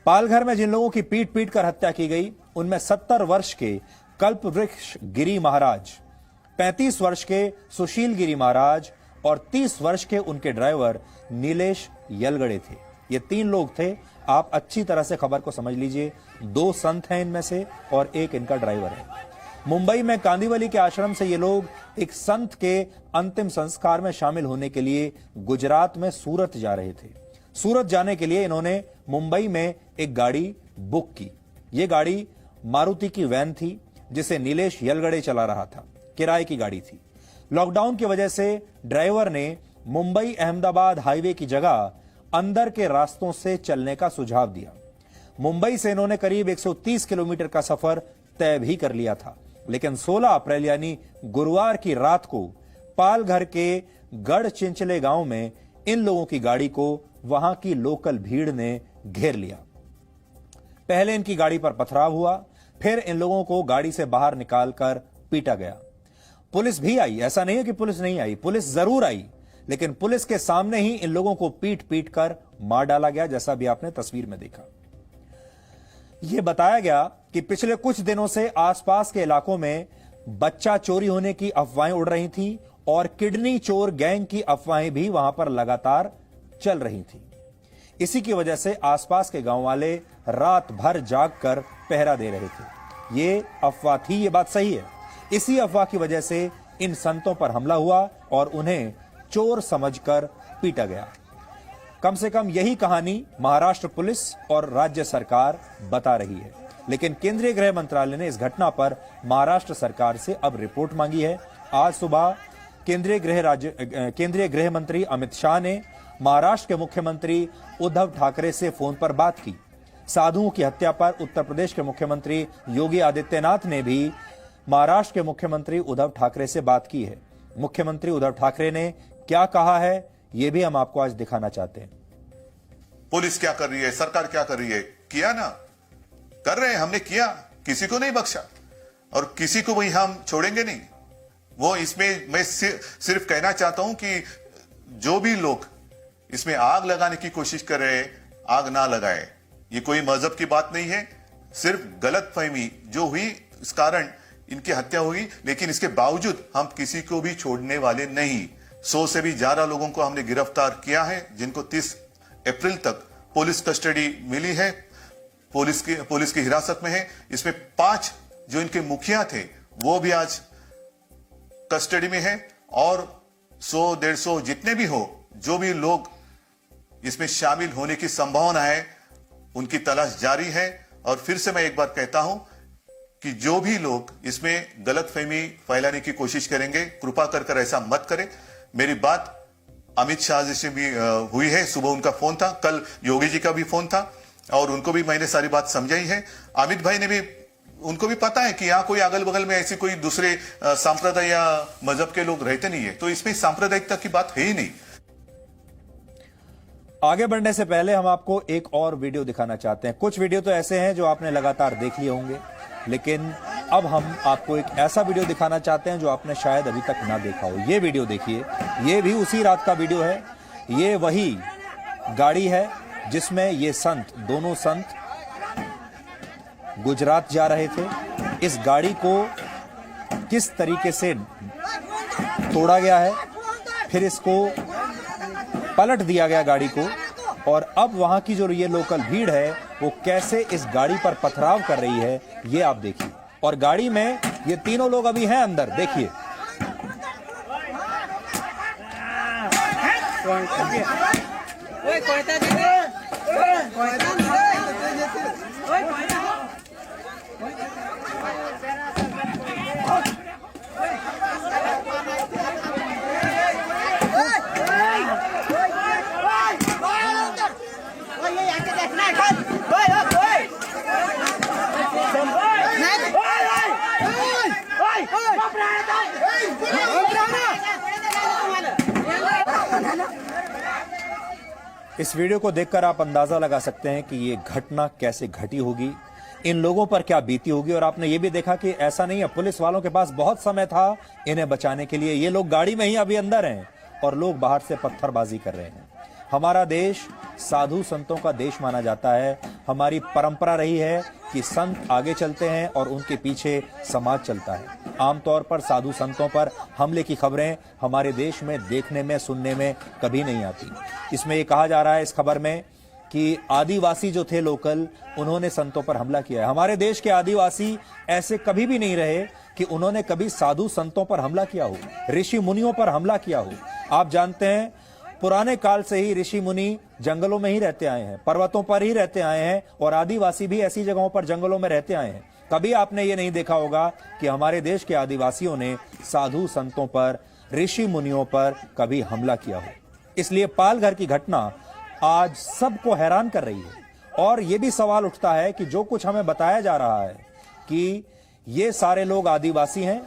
पालघर में जिन लोगों की पीट पीट कर हत्या की गई उनमें 70 वर्ष के कल्पवृक्ष गिरी महाराज, 35 वर्ष के सुशील गिरी महाराज और 30 वर्ष के उनके ड्राइवर नीलेश यलगड़े थे। ये 3 लोग थे। आप अच्छी तरह से खबर को समझ लीजिए। 2 संत हैं इनमें से और एक इनका ड्राइवर है। मुंबई में कांदिवली के आश्रम से ये लोग एक संत के अंतिम संस्कार में शामिल होने के लिए गुजरात में सूरत जा रहे थे। सूरत जाने के लिए इन्होंने मुंबई में एक गाड़ी बुक की। ये गाड़ी मारुति की वैन थी जिसे नीलेश यलगड़े चला रहा था। किराए की गाड़ी थी। लॉकडाउन की वजह से ड्राइवर ने मुंबई अहमदाबाद हाईवे की जगह अंदर के रास्तों से चलने का सुझाव दिया। मुंबई से इन्होंने करीब 130 किलोमीटर का सफर तय भी कर लिया था, लेकिन 16 अप्रैल यानी गुरुवार की रात को पालघर के गढ़चिंचले गांव में इन लोगों की गाड़ी को वहां की लोकल भीड़ ने घेर लिया। पहले इनकी गाड़ी पर पथराव हुआ, फिर इन लोगों को गाड़ी से बाहर निकालकर पीटा गया। पुलिस भी आई, ऐसा नहीं है कि पुलिस नहीं आई, पुलिस जरूर आई, लेकिन पुलिस के सामने ही इन लोगों को पीट पीट कर मार डाला गया, जैसा भी आपने तस्वीर में देखा। यह बताया गया कि पिछले कुछ दिनों से आसपास के इलाकों में बच्चा चोरी होने की अफवाहें उड़ रही थी और किडनी चोर गैंग की अफवाहें भी वहां पर लगातार चल रही थी। इसी की वजह से आसपास के गांव वाले रात भर जागकर पहरा दे रहे थे। ये अफवाह थी, ये बात सही है। इसी अफवाह की वजह से इन संतों पर हमला हुआ और उन्हें चोर समझकर पीटा गया। कम से कम यही कहानी महाराष्ट्र पुलिस और राज्य सरकार बता रही है, लेकिन केंद्रीय गृह मंत्रालय ने इस घटना पर महाराष्ट्र सरकार से अब रिपोर्ट मांगी है। आज सुबह केंद्रीय गृह मंत्री अमित शाह ने महाराष्ट्र के मुख्यमंत्री उद्धव ठाकरे से फोन पर बात की। साधुओं की हत्या पर उत्तर प्रदेश के मुख्यमंत्री योगी आदित्यनाथ ने भी महाराष्ट्र के मुख्यमंत्री उद्धव ठाकरे से बात की है। मुख्यमंत्री उद्धव ठाकरे ने क्या कहा है, यह भी हम आपको आज दिखाना चाहते हैं। पुलिस क्या कर रही है, सरकार क्या कर रही है, किया ना, कर रहे हैं, हमने किया, किसी को नहीं बख्शा और किसी को भी हम छोड़ेंगे नहीं। वो इसमें मैं सिर्फ कहना चाहता हूं कि जो भी लोग इसमें आग लगाने की कोशिश कर रहे हैं, आग ना लगाए। ये कोई मजहब की बात नहीं है, सिर्फ गलतफहमी जो हुई इस कारण इनकी हत्या हुई, लेकिन इसके बावजूद हम किसी को भी छोड़ने वाले नहीं। 100 से भी ज्यादा लोगों को हमने गिरफ्तार किया है, जिनको 30 अप्रैल तक पुलिस कस्टडी मिली है, पुलिस की हिरासत में है। इसमें 5 जो इनके मुखिया थे वो भी आज कस्टडी में है और 100-150 जितने भी हो, जो भी लोग इसमें शामिल होने की संभावना है, उनकी तलाश जारी है। और फिर से मैं एक बार कहता हूं कि जो भी लोग इसमें गलतफहमी फैलाने की कोशिश करेंगे, कृपा कर ऐसा मत करें। मेरी बात अमित शाह जी से भी हुई है, सुबह उनका फोन था, कल योगी जी का भी फोन था और उनको भी मैंने सारी बात समझाई है। अमित भाई ने भी, उनको भी पता है कि यहाँ कोई अगल बगल में ऐसी कोई दूसरे सांप्रदाय या मजहब के लोग रहते नहीं है, तो इसमें सांप्रदायिकता की बात है ही नहीं। आगे बढ़ने से पहले हम आपको एक और वीडियो दिखाना चाहते हैं। कुछ वीडियो तो ऐसे हैं जो आपने लगातार देख लिए होंगे, लेकिन अब हम आपको एक ऐसा वीडियो दिखाना चाहते हैं जो आपने शायद अभी तक ना देखा हो। ये वीडियो देखिए, ये भी उसी रात का वीडियो है। ये वही गाड़ी है जिसमें ये संत, दोनों संत गुजरात जा रहे थे। इस गाड़ी को किस तरीके से तोड़ा गया है, फिर इसको पलट दिया गया गाड़ी को, और अब वहां की जो ये लोकल भीड़ है वो कैसे इस गाड़ी पर पथराव कर रही है, ये आप देखिए। और गाड़ी में ये तीनों लोग अभी हैं अंदर, देखिए। इस वीडियो को देखकर आप अंदाजा लगा सकते हैं कि ये घटना कैसे घटी होगी, इन लोगों पर क्या बीती होगी। और आपने ये भी देखा कि ऐसा नहीं है, पुलिस वालों के पास बहुत समय था इन्हें बचाने के लिए। ये लोग गाड़ी में ही अभी अंदर हैं और लोग बाहर से पत्थरबाजी कर रहे हैं। हमारा देश साधु संतों का देश माना जाता है। हमारी परंपरा रही है कि संत आगे चलते हैं और उनके पीछे समाज चलता है। आमतौर पर साधु संतों पर हमले की खबरें हमारे देश में देखने में सुनने में कभी नहीं आती। इसमें यह कहा जा रहा है इस खबर में कि आदिवासी जो थे लोकल, उन्होंने संतों पर हमला किया है। हमारे देश के आदिवासी ऐसे कभी भी नहीं रहे कि उन्होंने कभी साधु संतों पर हमला किया हो, ऋषि मुनियों पर हमला किया हो। आप जानते हैं पुराने काल से ही ऋषि मुनि जंगलों में ही रहते आए हैं, पर्वतों पर ही रहते आए हैं और आदिवासी भी ऐसी जगहों पर जंगलों में रहते आए हैं। कभी आपने ये नहीं देखा होगा कि हमारे देश के आदिवासियों ने साधु संतों पर, ऋषि मुनियों पर कभी हमला किया हो। इसलिए पालघर की घटना आज सबको हैरान कर रही है और यह भी सवाल उठता है कि जो कुछ हमें बताया जा रहा है कि ये सारे लोग आदिवासी हैं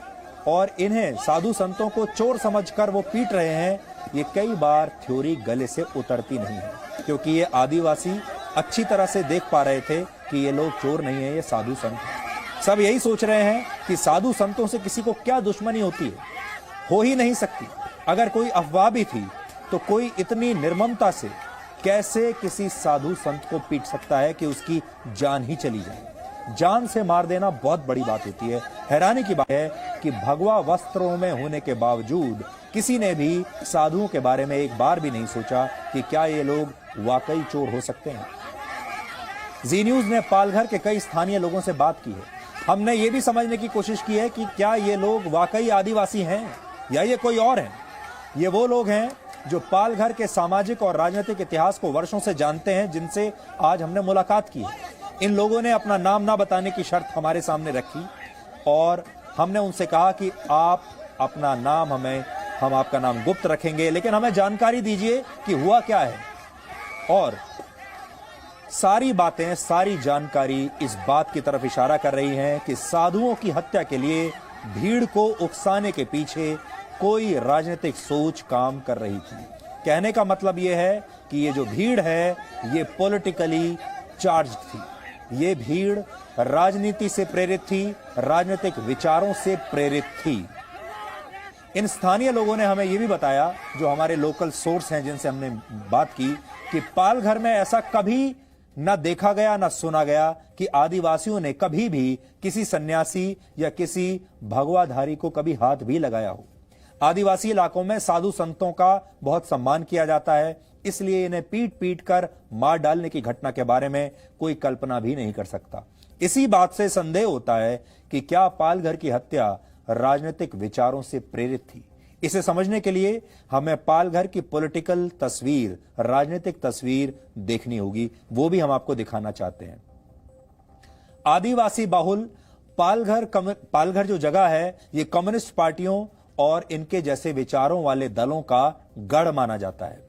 और इन्हें साधु संतों को चोर समझकर वो पीट रहे हैं, ये कई बार थ्योरी गले से उतरती नहीं है, क्योंकि ये आदिवासी अच्छी तरह से देख पा रहे थे कि ये लोग चोर नहीं है, ये साधु संत हैं। सब यही सोच रहे हैं कि साधु संतों से किसी को क्या दुश्मनी होती है, हो ही नहीं सकती। अगर कोई अफवाह भी थी तो कोई इतनी निर्ममता से कैसे किसी साधु संत को पीट सकता है कि उसकी जान ही चली जाए। जान से मार देना बहुत बड़ी बात होती है। हैरानी की बात है कि भगवा वस्त्रों में होने के बावजूद किसी ने भी साधुओं के बारे में एक बार भी नहीं सोचा कि क्या ये लोग वाकई चोर हो सकते हैं। जी न्यूज ने पालघर के कई स्थानीय लोगों से बात की है। हमने ये भी समझने की कोशिश की है कि क्या ये लोग वाकई आदिवासी हैं या ये कोई और हैं। ये वो लोग हैं जो पालघर के सामाजिक और राजनीतिक इतिहास को वर्षों से जानते हैं, जिनसे आज हमने मुलाकात की है। इन लोगों ने अपना नाम ना बताने की शर्त हमारे सामने रखी और हमने उनसे कहा कि आप अपना नाम हम आपका नाम गुप्त रखेंगे, लेकिन हमें जानकारी दीजिए कि हुआ क्या है। और सारी बातें, सारी जानकारी इस बात की तरफ इशारा कर रही हैं कि साधुओं की हत्या के लिए भीड़ को उकसाने के पीछे कोई राजनीतिक सोच काम कर रही थी। कहने का मतलब यह है कि ये जो भीड़ है ये पॉलिटिकली चार्ज थी। ये भीड़ राजनीति से प्रेरित थी, राजनीतिक विचारों से प्रेरित थी। इन स्थानीय लोगों ने हमें यह भी बताया, जो हमारे लोकल सोर्स हैं जिनसे हमने बात की, कि पालघर में ऐसा कभी न देखा गया न सुना गया कि आदिवासियों ने कभी भी किसी सन्यासी या किसी भगवाधारी को कभी हाथ भी लगाया हो। आदिवासी इलाकों में साधु संतों का बहुत सम्मान किया जाता है, इसलिए इन्हें पीट पीट कर मार डालने की घटना के बारे में कोई कल्पना भी नहीं कर सकता। इसी बात से संदेह होता है कि क्या पालघर की हत्या राजनीतिक विचारों से प्रेरित थी। इसे समझने के लिए हमें पालघर की पॉलिटिकल तस्वीर, राजनीतिक तस्वीर देखनी होगी, वो भी हम आपको दिखाना चाहते हैं। आदिवासी बाहुल पालघर जो जगह है, ये कम्युनिस्ट पार्टियों और इनके जैसे विचारों वाले दलों का गढ़ माना जाता है।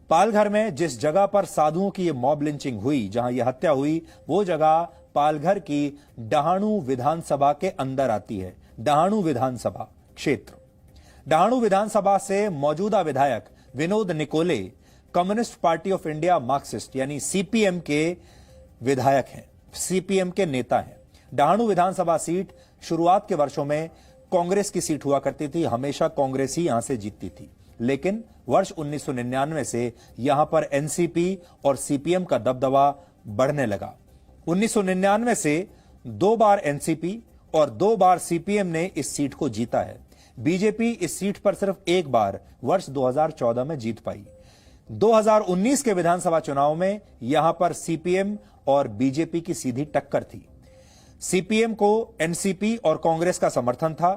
पालघर में जिस जगह पर साधुओं की ये मॉब लिंचिंग हुई, जहां ये हत्या हुई, वो जगह पालघर की डहाणु विधानसभा के अंदर आती है। डहाणु विधानसभा क्षेत्र। डहाणु विधानसभा से मौजूदा विधायक Vinod Nikole communist party of India Marxist यानी सीपीएम के विधायक हैं, सीपीएम के नेता हैं। डहाणु विधानसभा सीट शुरुआत के वर्षों में कांग्रेस की सीट हुआ करती थी, हमेशा कांग्रेस ही यहां से जीतती थी। लेकिन वर्ष 1999 से यहां पर एनसीपी और सीपीएम का दबदबा बढ़ने लगा। 1999 से 2 बार एनसीपी और 2 बार सीपीएम ने इस सीट को जीता है। बीजेपी इस सीट पर सिर्फ एक बार वर्ष 2014 में जीत पाई। 2019 के विधानसभा चुनाव में यहां पर सीपीएम और बीजेपी की सीधी टक्कर थी। सीपीएम को एनसीपी और कांग्रेस का समर्थन था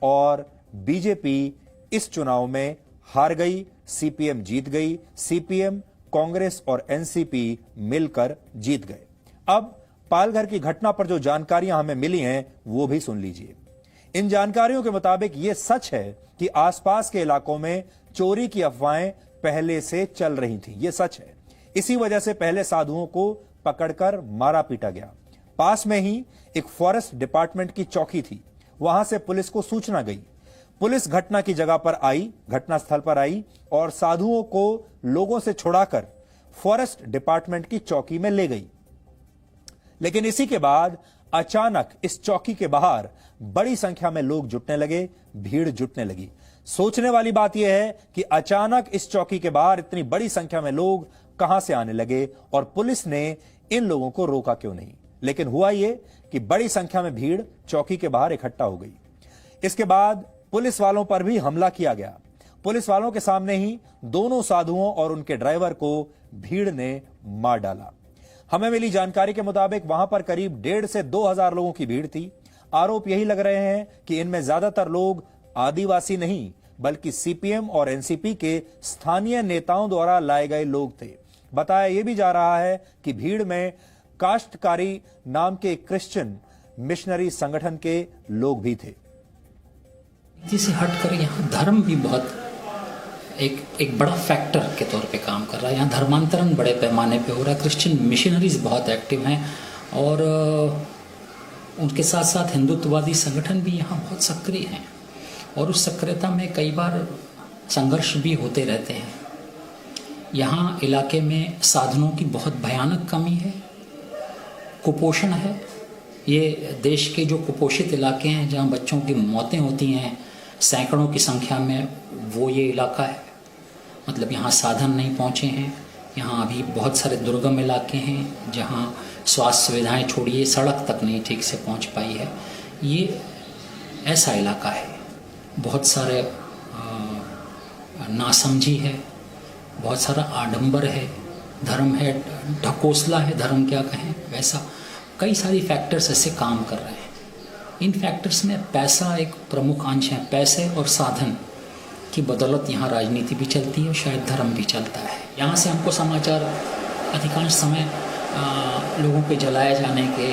और बीजेपी इस चुनाव में हार गई, सीपीएम जीत गई। सीपीएम, कांग्रेस और एनसीपी मिलकर जीत गए। अब पालघर की घटना पर जो जानकारियां हमें मिली हैं वो भी सुन लीजिए। इन जानकारियों के मुताबिक यह सच है कि आसपास के इलाकों में चोरी की अफवाहें पहले से चल रही थी। यह सच है। इसी वजह से पहले साधुओं को पकड़कर मारा पीटा गया। पास में ही एक फॉरेस्ट डिपार्टमेंट की चौकी थी, वहां से पुलिस को सूचना गई। पुलिस घटना की जगह पर आई, घटनास्थल पर आई और साधुओं को लोगों से छुड़ाकर फॉरेस्ट डिपार्टमेंट की चौकी में ले गई। लेकिन इसी के बाद अचानक इस चौकी के बाहर बड़ी संख्या में लोग जुटने लगे, भीड़ जुटने लगी। सोचने वाली बात यह है कि अचानक इस चौकी के बाहर इतनी बड़ी संख्या में लोग कहां से आने लगे और पुलिस ने इन लोगों को रोका क्यों नहीं। लेकिन हुआ ये कि बड़ी संख्या में भीड़ चौकी के बाहर इकट्ठा हो गई। इसके बाद पुलिस वालों पर भी हमला किया गया। पुलिस वालों के सामने ही दोनों साधुओं और उनके ड्राइवर को भीड़ ने मार डाला। हमें मिली जानकारी के मुताबिक वहां पर करीब 1,500 से 2,000 लोगों की भीड़ थी। आरोप यही लग रहे हैं कि इनमें ज्यादातर लोग आदिवासी नहीं बल्कि सीपीएम और एनसीपी के स्थानीय नेताओं द्वारा लाए गए लोग थे। बताया यह भी जा रहा है कि भीड़ में काश्तकारी नाम के क्रिश्चियन मिशनरी संगठन के लोग भी थे। से हटकर यहाँ धर्म भी बहुत एक बड़ा फैक्टर के तौर पे काम कर रहा है। यहाँ धर्मांतरण बड़े पैमाने पे हो रहा है। क्रिश्चियन मिशनरीज बहुत एक्टिव हैं और उनके साथ साथ हिंदुत्ववादी संगठन भी यहाँ बहुत सक्रिय हैं और उस सक्रियता में कई बार संघर्ष भी होते रहते हैं। यहाँ इलाके में साधनों की बहुत भयानक कमी है, कुपोषण है। ये देश के जो कुपोषित इलाके हैं जहाँ बच्चों की मौतें होती हैं सैकड़ों की संख्या में, वो ये इलाका है। मतलब यहाँ साधन नहीं पहुँचे हैं। यहाँ अभी बहुत सारे दुर्गम इलाके हैं जहाँ स्वास्थ्य सुविधाएं छोड़िए सड़क तक नहीं ठीक से पहुँच पाई है। ये ऐसा इलाका है। बहुत सारे नासमझी है, बहुत सारा आडंबर है, धर्म है, ढकोसला है, धर्म क्या कहें वैसा। कई सारी फैक्टर्स ऐसे काम कर रहे हैं। इन फैक्टर्स में पैसा एक प्रमुख अंश है। पैसे और साधन की बदौलत यहाँ राजनीति भी चलती है और शायद धर्म भी चलता है। यहाँ से हमको समाचार अधिकांश समय लोगों पे जलाए जाने के,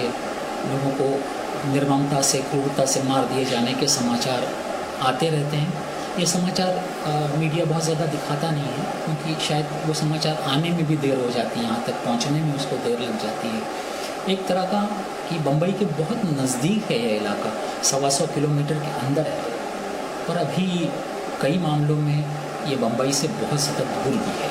लोगों को निर्ममता से क्रूरता से मार दिए जाने के समाचार आते रहते हैं। ये समाचार मीडिया बहुत ज़्यादा दिखाता नहीं है क्योंकि शायद वो समाचार आने में भी देर हो जाती है, यहाँ तक पहुँचने में उसको देर लग जाती है। एक तरह का कि बम्बई के बहुत नज़दीक है यह इलाका, 125 किलोमीटर के अंदर है और अभी कई मामलों में ये बम्बई से बहुत ज़्यादा दूर भी है।